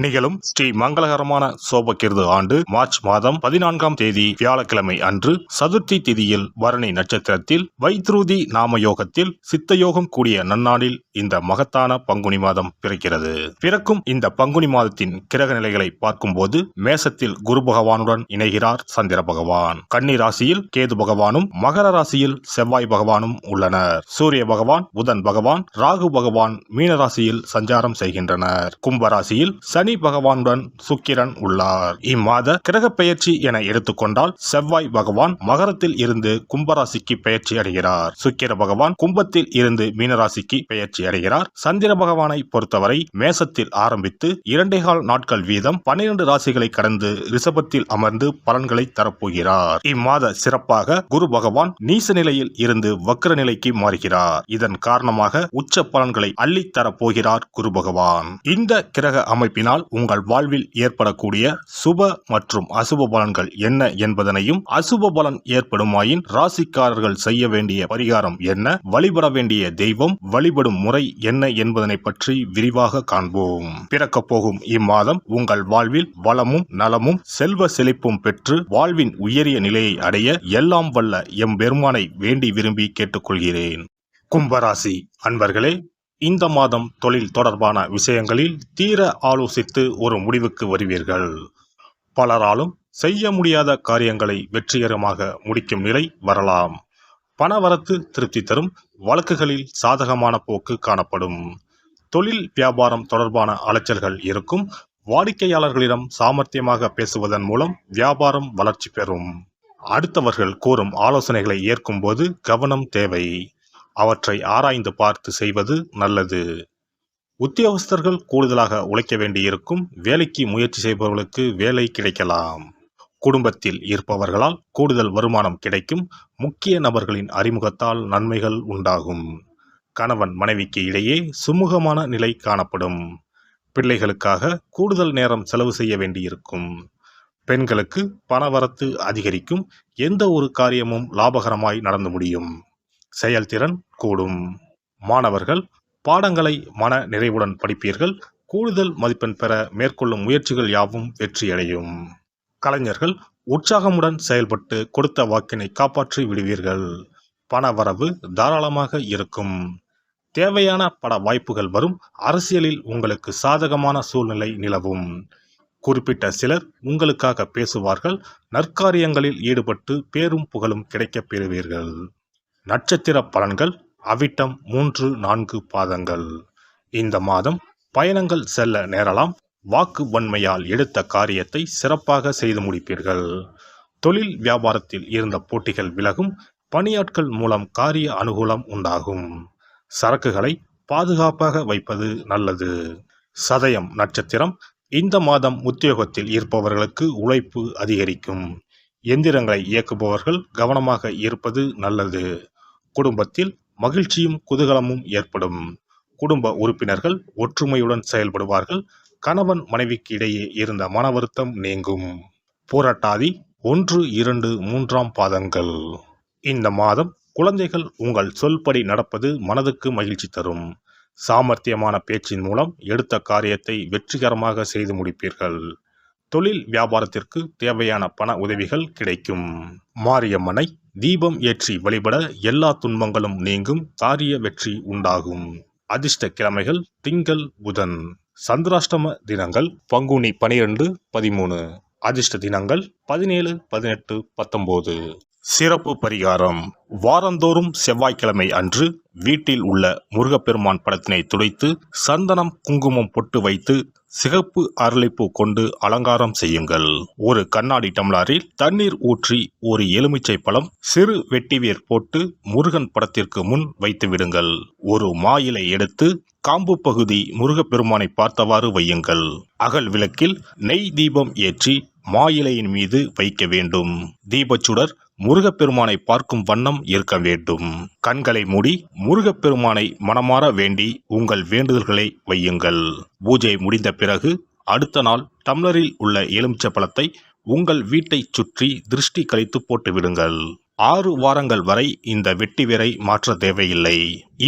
நிகழும் ஸ்ரீ மங்களகரமான சோபகிருது ஆண்டு மார்ச் மாதம் 14ஆம் தேதி வியாழக்கிழமை அன்று சதுர்த்தி திதியில் பரணி நட்சத்திரத்தில் வைத்ருதி நாம யோகத்தில் சித்தயோகம் கூடிய நன்னாளில் இந்த மகத்தான பங்குனி மாதம் பிறக்கிறது. பிறக்கும் இந்த பங்குனி மாதத்தின் கிரக நிலைகளை பார்க்கும்போது மேசத்தில் குரு பகவானுடன் இணைகிறார் சந்திர பகவான். கன்னி ராசியில் கேது பகவானும் மகர ராசியில் செவ்வாய் பகவானும் உள்ளனர். சூரிய பகவான் புதன் பகவான் ராகு பகவான் மீன ராசியில் சஞ்சாரம் செய்கின்றனர். கும்பராசியில் சனி பகவானுடன் சுக்கிரன் உள்ளார். இம்மாத கிரக பெயர்ச்சி என எடுத்துக்கொண்டால் செவ்வாய் பகவான் மகரத்தில் இருந்து கும்பராசிக்கு பெயர்ச்சி அடைகிறார். சுக்கிர பகவான் கும்பத்தில் இருந்து மீனராசிக்கு பெயர்ச்சி அடைகிறார். சந்திர பகவானை பொறுத்தவரை மேசத்தில் ஆரம்பித்து 2.25 நாட்கள் வீதம் 12 ராசிகளை கடந்து ரிஷபத்தில் அமர்ந்து பலன்களை தரப்போகிறார். இம்மாத சிறப்பாக குரு பகவான் நீச நிலையில் இருந்து வக்ர நிலைக்கு மாறுகிறார். இதன் காரணமாக உச்ச பலன்களை அள்ளித் தரப்போகிறார் குரு பகவான். இந்த கிரக அமைப்பினால் உங்கள் வாழ்வில் ஏற்படக்கூடிய சுப மற்றும் அசுப பலன்கள் என்ன என்பதனையும், அசுப பலன் ஏற்படுமாயின் ராசிக்காரர்கள் செய்ய வேண்டிய பரிகாரம் என்ன, வழிபட வேண்டிய தெய்வம், வழிபடும் முறை என்ன என்பதனை பற்றி விரிவாக காண்போம். பிறக்கப் போகும் இம்மாதம் உங்கள் வாழ்வில் வளமும் நலமும் செல்வ செழிப்பும் பெற்று வாழ்வின் உயரிய நிலையை அடைய எல்லாம் வல்ல எம்பெருமானை வேண்டி விரும்பி கேட்டுக்கொள்கிறேன். கும்பராசி அன்பர்களே, இந்த மாதம் தொழில் தொடர்பான விஷயங்களில் தீர ஆலோசித்து ஒரு முடிவுக்கு வருவீர்கள். பலராலும் செய்ய முடியாத காரியங்களை வெற்றிகரமாக முடிக்கும் நிலை வரலாம். பணவரத்து திருப்தி தரும். வழக்குகளில் சாதகமான போக்கு காணப்படும். தொழில் வியாபாரம் தொடர்பான அலைச்சல்கள் இருக்கும். வாடிக்கையாளர்களிடம் சாமர்த்தியமாக பேசுவதன் மூலம் வியாபாரம் வளர்ச்சி பெறும். அடுத்தவர்கள் கூறும் ஆலோசனைகளை ஏற்கும்போது கவனம் தேவை. அவற்றை ஆராய்ந்து பார்த்து செய்வது நல்லது. உத்தியோகஸ்தர்கள் கூடுதலாக உழைக்க வேண்டியிருக்கும். வேலைக்கு முயற்சி செய்பவர்களுக்கு வேலை கிடைக்கலாம். குடும்பத்தில் இருப்பவர்களால் கூடுதல் வருமானம் கிடைக்கும். முக்கிய நபர்களின் அறிமுகத்தால் நன்மைகள் உண்டாகும். கணவன் மனைவிக்கு இடையே சுமூகமான நிலை காணப்படும். பிள்ளைகளுக்காக கூடுதல் நேரம் செலவு செய்ய வேண்டியிருக்கும். பெண்களுக்கு பணவரத்து அதிகரிக்கும். எந்த ஒரு காரியமும் லாபகரமாய் நடந்து முடியும். செயல்திறன் கூடும். மாணவர்கள் பாடங்களை மன நிறைவுடன் படிப்பீர்கள். கூடுதல் மதிப்பெண் பெற மேற்கொள்ளும் முயற்சிகள் யாவும் வெற்றியடையும். கலைஞர்கள் உற்சாகமுடன் செயல்பட்டு கொடுத்த வாக்கினை காப்பாற்றி விடுவீர்கள். பண வரவு தாராளமாக இருக்கும். தேவையான பட வாய்ப்புகள் வரும். அரசியலில் உங்களுக்கு சாதகமான சூழ்நிலை நிலவும். குறிப்பிட்ட சிலர் உங்களுக்காக பேசுவார்கள். நற்காரியங்களில் ஈடுபட்டு பேரும் புகழும் கிடைக்கப் பெறுவீர்கள். நட்சத்திர பலன்கள் அவிட்டம் 3-4 பாதங்கள். இந்த மாதம் பயணங்கள் செல்ல நேரலாம். வாக்கு வன்மையால் எடுத்த காரியத்தை சிறப்பாக செய்து முடிப்பீர்கள். தொழில் வியாபாரத்தில் இருந்த போட்டிகள் விலகும். பணியாட்கள் மூலம் காரிய அனுகூலம் உண்டாகும். சரக்குகளை பாதுகாப்பாக வைப்பது நல்லது. சதயம் நட்சத்திரம். இந்த மாதம் உத்தியோகத்தில் இருப்பவர்களுக்கு உழைப்பு அதிகரிக்கும். எந்திரங்களை இயக்குபவர்கள் கவனமாக இருப்பது நல்லது. குடும்பத்தில் மகிழ்ச்சியும் குதூகலமும் ஏற்படும். குடும்ப உறுப்பினர்கள் ஒற்றுமையுடன் செயல்படுவார்கள். கணவன் மனைவிக்கு இடையே இருந்த மன வருத்தம் நீங்கும். பூரட்டாதி 1-2-3 பாதங்கள். இந்த மாதம் குழந்தைகள் உங்கள் சொல்படி நடப்பது மனதுக்கு மகிழ்ச்சி தரும். சாமர்த்தியமான பேச்சின் மூலம் எடுத்த காரியத்தை வெற்றிகரமாக செய்து முடிப்பீர்கள். தொழில் வியாபாரத்திற்கு தேவையான பண உதவிகள் கிடைக்கும். மாரியம்மனை தீபம் ஏற்றி வழிபட எல்லா துன்பங்களும் நீங்கும். காரிய வெற்றி உண்டாகும். அதிர்ஷ்ட கிழமைகள் திங்கள் புதன். சந்திராஷ்டம தினங்கள் பங்குனி 12-13. அதிர்ஷ்ட தினங்கள் 17, 18, 19. சிறப்பு பரிகாரம். வாரந்தோறும் செவ்வாய்க்கிழமை அன்று வீட்டில் உள்ள முருகப்பெருமான் படத்தினை துடைத்து சந்தனம் குங்குமம் பொட்டு வைத்து சிகப்பு அரளிப்பூ கொண்டு அலங்காரம் செய்யுங்கள். ஒரு கண்ணாடி டம்ளரில் தண்ணீர் ஊற்றி ஒரு எலுமிச்சை பழம் சிறு வெட்டிவேர் போட்டு முருகன் படத்திற்கு முன் வைத்து விடுங்கள். ஒரு மாயிலை எடுத்து காம்பு பகுதி முருகப்பெருமானை பார்த்தவாறு வையுங்கள். அகல் விளக்கில் நெய் தீபம் ஏற்றி மாயிலையின் மீது வைக்க வேண்டும். தீபச்சுடர் முருகப்பெருமானை பார்க்கும் வண்ணம் இருக்க வேண்டும். கண்களை மூடி முருகப்பெருமானை மனமாற வேண்டி உங்கள் வேண்டுதல்களை வையுங்கள். பூஜை முடிந்த பிறகு அடுத்த நாள் டம்ளரில் உள்ள எலுமிச்சை பழத்தை உங்கள் வீட்டை சுற்றி திருஷ்டி கழித்து போட்டு விடுங்கள். 6 வாரங்கள் வரை இந்த வெட்டி வேரை மாற்ற தேவையில்லை.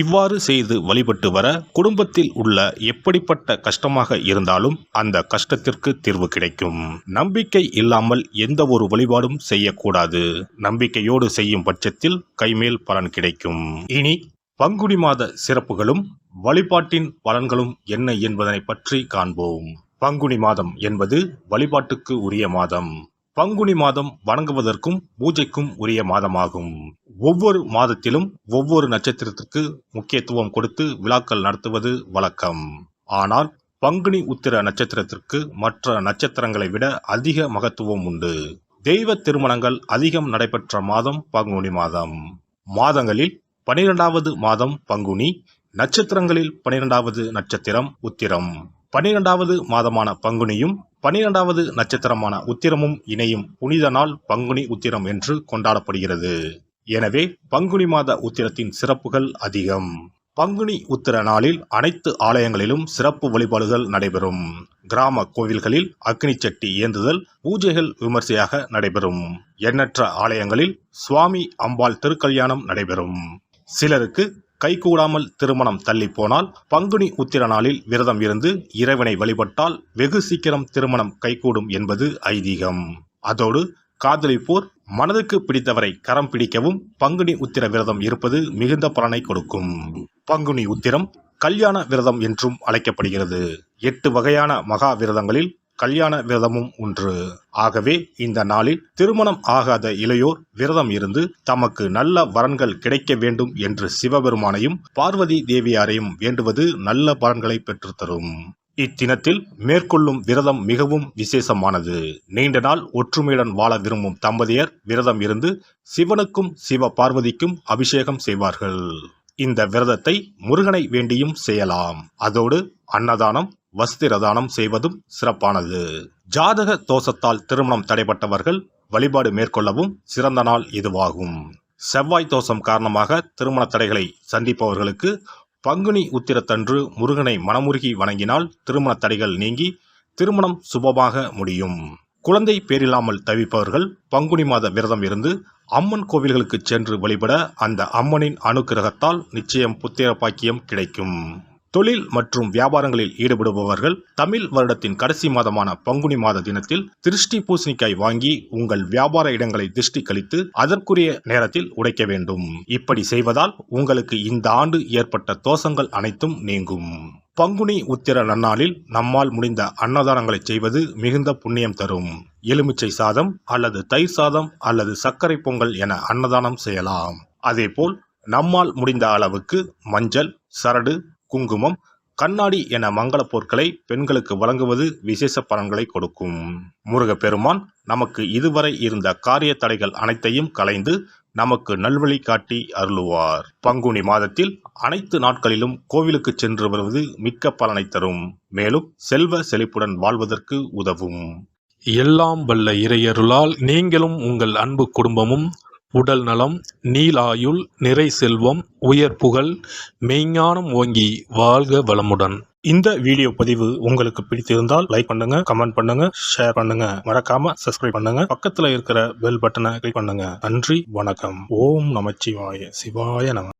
இவ்வாறு செய்து வழிபட்டு வர குடும்பத்தில் உள்ள எப்படிப்பட்ட கஷ்டமாக இருந்தாலும் அந்த கஷ்டத்திற்கு தீர்வு கிடைக்கும். நம்பிக்கை இல்லாமல் எந்த ஒரு வழிபாடும் செய்யக்கூடாது. நம்பிக்கையோடு செய்யும் பட்சத்தில் கைமேல் பலன் கிடைக்கும். இனி பங்குனி மாத சிறப்புகளும் வழிபாட்டின் பலன்களும் என்ன என்பதனை பற்றி காண்போம். பங்குனி மாதம் என்பது வழிபாட்டுக்கு உரிய மாதம். பங்குனி மாதம் வணங்குவதற்கும் பூஜைக்கும் உரிய மாதமாகும். ஒவ்வொரு மாதத்திலும் ஒவ்வொரு நட்சத்திரத்திற்கு முக்கியத்துவம் கொடுத்து விழாக்கள் நடத்துவது வழக்கம். ஆனால் பங்குனி உத்திர நட்சத்திரத்திற்கு மற்ற நட்சத்திரங்களை விட அதிக மகத்துவம் உண்டு. தெய்வ திருமணங்கள் அதிகம் நடைபெற்ற மாதம் பங்குனி மாதம். மாதங்களில் 12வது மாதம் பங்குனி, நட்சத்திரங்களில் 12வது நட்சத்திரம் உத்திரம். 12வது மாதமான பங்குனியும் 12வது நட்சத்திரமான உத்திரமும் இணையும் புனித நாள் பங்குனி உத்திரம் என்று கொண்டாடப்படுகிறது. எனவே பங்குனி மாத உத்திரத்தின் சிறப்புகள் அதிகம். பங்குனி உத்திர நாளில் அனைத்து ஆலயங்களிலும் சிறப்பு வழிபாடுகள் நடைபெறும். கிராம கோவில்களில் அக்னி சட்டி ஏந்துதல், பூஜைகள் விமர்சையாக நடைபெறும். எண்ணற்ற ஆலயங்களில் சுவாமி அம்பாள் திருக்கல்யாணம் நடைபெறும். சிலருக்கு கைகூடாமல் திருமணம் தள்ளி போனால் பங்குனி உத்திர நாளில் விரதம் இருந்து இறைவனை வழிபட்டால் வெகு சீக்கிரம் திருமணம் கைகூடும் என்பது ஐதீகம். அதோடு காதலிப்போர் மனதுக்கு பிடித்தவரை கரம் பிடிக்கவும் பங்குனி உத்திர விரதம் இருப்பது மிகுந்த பலனை கொடுக்கும். பங்குனி உத்திரம் கல்யாண விரதம் என்றும் அழைக்கப்படுகிறது. 8 வகையான மகா விரதங்களில் கல்யாண விரதமும் ஒன்று. ஆகவே இந்த நாளில் திருமணம் ஆகாத இளையோர் விரதம் இருந்து தமக்கு நல்ல வரன்கள் கிடைக்க வேண்டும் என்று சிவபெருமானையும் பார்வதி தேவியாரையும் வேண்டுவது நல்ல பலன்களை பெற்றுத்தரும். இத்தினத்தில் மேற்கொள்ளும் விரதம் மிகவும் விசேஷமானது. நீண்ட நாள் ஒற்றுமையுடன் வாழ விரும்பும் தம்பதியர் விரதம் இருந்து சிவனுக்கும் சிவ பார்வதிக்கும் அபிஷேகம் செய்வார்கள். இந்த விரதத்தை முருகனை வேண்டியும் செய்யலாம். அதோடு அன்னதானம், வஸ்திரதானம் செய்வதும் சிறப்பானது. ஜாதக தோஷத்தால் திருமணம் தடைப்பட்டவர்கள் வழிபாடு மேற்கொள்ளவும் சிறந்த நாள் இதுவாகும். செவ்வாய் தோஷம் காரணமாக திருமண தடைகளை சந்திப்பவர்களுக்கு பங்குனி உத்திரத்தன்று முருகனை மனமுருகி வணங்கினால் திருமண தடைகள் நீங்கி திருமணம் சுபமாக முடியும். குழந்தை பேரில்லாமல் தவிப்பவர்கள் பங்குனி மாத விரதம் இருந்து அம்மன் கோவில்களுக்கு சென்று வழிபட அந்த அம்மனின் அனுக்கிரகத்தால் நிச்சயம் புத்திர பாக்கியம் கிடைக்கும். தொழில் மற்றும் வியாபாரங்களில் ஈடுபடுபவர்கள் தமிழ் வருடத்தின் கடைசி மாதமான பங்குனி மாத தினத்தில் திருஷ்டி பூசணிக்காய் வாங்கி உங்கள் வியாபார இடங்களை திருஷ்டி கழித்து அதற்குரிய நேரத்தில் உடைக்க வேண்டும். இப்படி செய்வதால் உங்களுக்கு இந்த ஆண்டு ஏற்பட்ட தோஷங்கள் அனைத்தும் நீங்கும். பங்குனி உத்திர நன்னாளில் நம்மால் முடிந்த அன்னதானங்களை செய்வது மிகுந்த புண்ணியம் தரும். எலுமிச்சை சாதம் அல்லது தயிர் சாதம் அல்லது சர்க்கரை பொங்கல் என அன்னதானம் செய்யலாம். அதேபோல் நம்மால் முடிந்த அளவுக்கு மஞ்சள், சரடு, குங்குமம், கண்ணாடி என மங்கள பொருட்களை பெண்களுக்கு வழங்குவது விசேஷ பலன்களை கொடுக்கும். முருகப்பெருமான் நமக்கு இதுவரை இருந்த காரிய தடைகள் அனைத்தையும் களைந்து நமக்கு நல்வழி காட்டி அருளுவார். பங்குனி மாதத்தில் அனைத்து நாட்களிலும் கோவிலுக்கு சென்று வருவது மிக்க பலனை தரும். மேலும் செல்வ செழிப்புடன் வாழ்வதற்கு உதவும். எல்லாம் வல்ல இறையருளால் நீங்களும் உங்கள் அன்பு குடும்பமும் உடல் நலம், நீலாயுள், நிறை செல்வம், உயர் புகழ், மெய்ஞானம் ஓங்கி வாழ்க வளமுடன். இந்த வீடியோ பதிவு உங்களுக்கு பிடித்திருந்தால் லைக் பண்ணுங்க, கமெண்ட் பண்ணுங்க, ஷேர் பண்ணுங்க, மறக்காம சப்ஸ்கிரைப் பண்ணுங்க, பக்கத்துல இருக்கிற பெல் பட்டனை கிளிக் பண்ணுங்க. நன்றி, வணக்கம். ஓம் நமச்சிவாய. சிவாய நம.